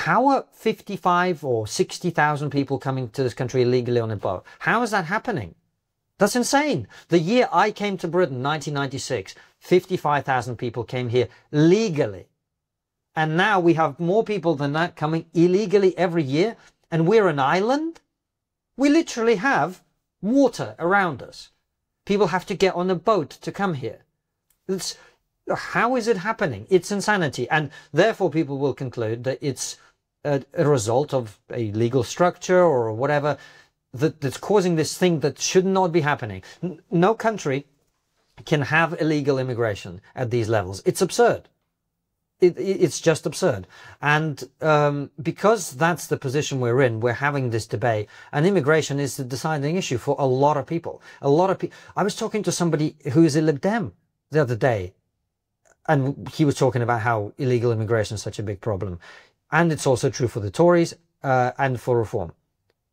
how are 55 or 60,000 people coming to this country illegally on a boat? How is that happening? That's insane. The year I came to Britain, 1996, 55,000 people came here legally. And now we have more people than that coming illegally every year. And we're an island. We literally have water around us. People have to get on a boat to come here. How is it happening? It's insanity. And therefore people will conclude that it's a result of a legal structure or whatever that's causing this thing that should not be happening. No country can have illegal immigration at these levels. It's absurd. It's just absurd. And because that's the position we're in, we're having this debate, and immigration is the deciding issue for a lot of people. A lot of people. I was talking to somebody who is a Lib Dem the other day, and he was talking about how illegal immigration is such a big problem. And it's also true for the Tories and for Reform.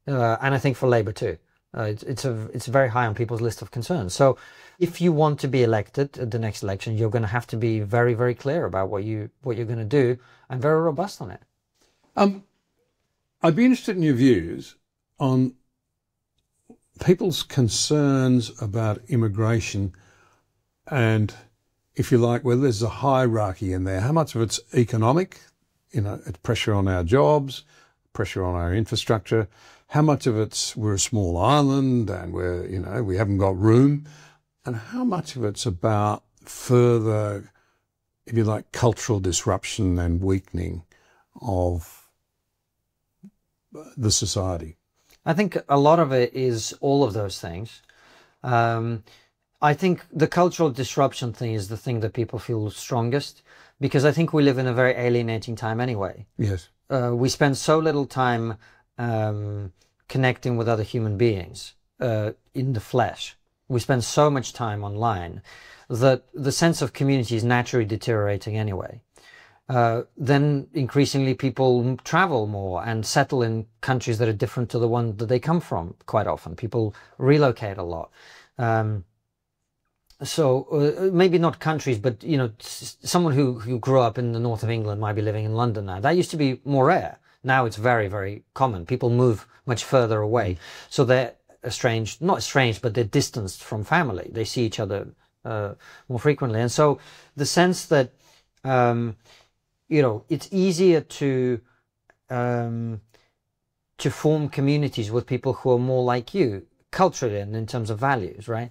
And I think for Labour too. It's very high on people's list of concerns. So if you want to be elected at the next election, you're going to have to be very, very clear about what you're going to do and very robust on it. I'd be interested in your views on people's concerns about immigration and, if you like, whether there's a hierarchy in there. How much of it's economic, it's pressure on our jobs, pressure on our infrastructure. How much of it's we're a small island and we haven't got room, and how much of it's about further, if you like, cultural disruption and weakening of the society? I think a lot of it is all of those things. I think the cultural disruption thing is the thing that people feel strongest, because I think we live in a very alienating time anyway. Yes. We spend so little time connecting with other human beings in the flesh. We spend so much time online that the sense of community is naturally deteriorating anyway. Then increasingly people travel more and settle in countries that are different to the one that they come from quite often. People relocate a lot. So maybe not countries, but, someone who grew up in the north of England might be living in London now. That used to be more rare. Now it's very, very common. People move much further away. So they're not estranged, but they're distanced from family. They see each other more frequently. And so the sense that, it's easier to form communities with people who are more like you, culturally and in terms of values, right?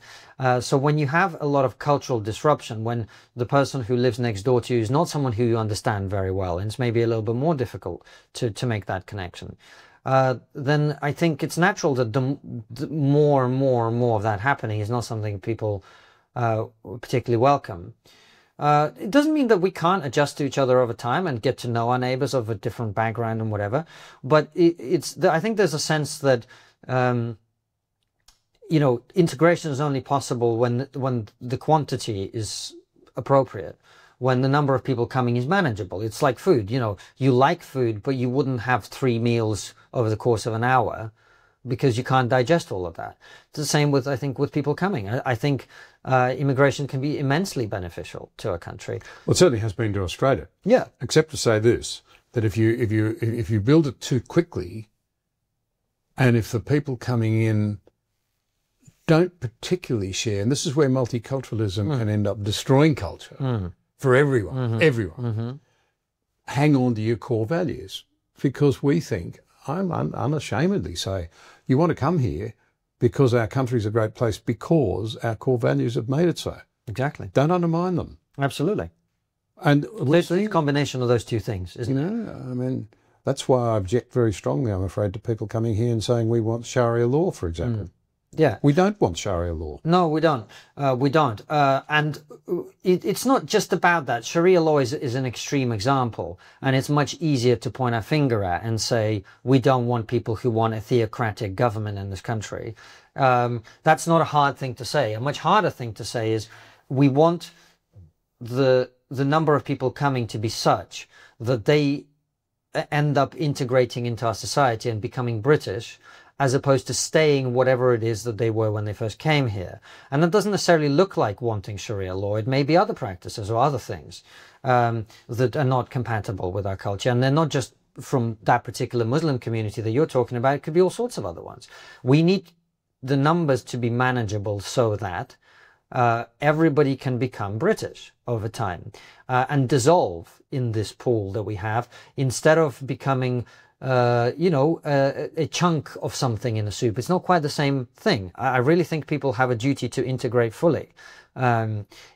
So when you have a lot of cultural disruption, when the person who lives next door to you is not someone who you understand very well, and it's maybe a little bit more difficult to make that connection, then I think it's natural that the more and more and more of that happening is not something people particularly welcome. It doesn't mean that we can't adjust to each other over time and get to know our neighbors of a different background and whatever, but I think there's a sense that integration is only possible when the quantity is appropriate, when the number of people coming is manageable. It's like food, you like food, but you wouldn't have 3 meals over the course of an hour because you can't digest all of that. It's the same with people coming. I think immigration can be immensely beneficial to a country. Well, it certainly has been to Australia. Yeah. Except to say this, that if you build it too quickly, and if the people coming in don't particularly share, and this is where multiculturalism can end up destroying culture for everyone, hang on to your core values, because we think, I'm unashamedly say, you want to come here because our country's a great place because our core values have made it so. Exactly. Don't undermine them. Absolutely. And there's a combination of those two things, isn't it? That's why I object very strongly, I'm afraid, to people coming here and saying we want Sharia law, for example. Yeah. We don't want Sharia law. No, we don't. And it's not just about that. Sharia law is an extreme example, and it's much easier to point our finger at and say, we don't want people who want a theocratic government in this country. That's not a hard thing to say. A much harder thing to say is we want the number of people coming to be such that they end up integrating into our society and becoming British, as opposed to staying whatever it is that they were when they first came here. And that doesn't necessarily look like wanting Sharia law. It may be other practices or other things that are not compatible with our culture. And they're not just from that particular Muslim community that you're talking about. It could be all sorts of other ones. We need the numbers to be manageable so that everybody can become British over time and dissolve in this pool that we have, instead of becoming a chunk of something in a soup. It's not quite the same thing. I really think people have a duty to integrate fully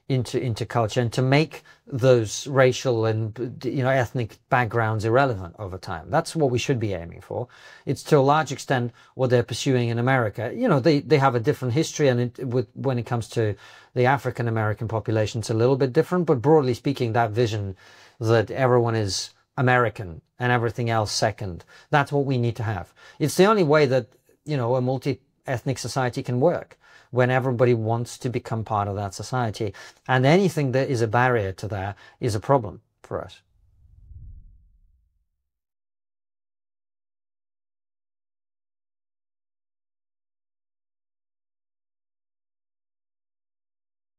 into culture, and to make those racial and ethnic backgrounds irrelevant over time. That's what we should be aiming for. It's to a large extent what they're pursuing in America. They have a different history, and when it comes to the African American population, it's a little bit different. But broadly speaking, that vision that everyone is American and everything else second, that's what we need to have. It's the only way that a multi-ethnic society can work, when everybody wants to become part of that society. And anything that is a barrier to that is a problem for us.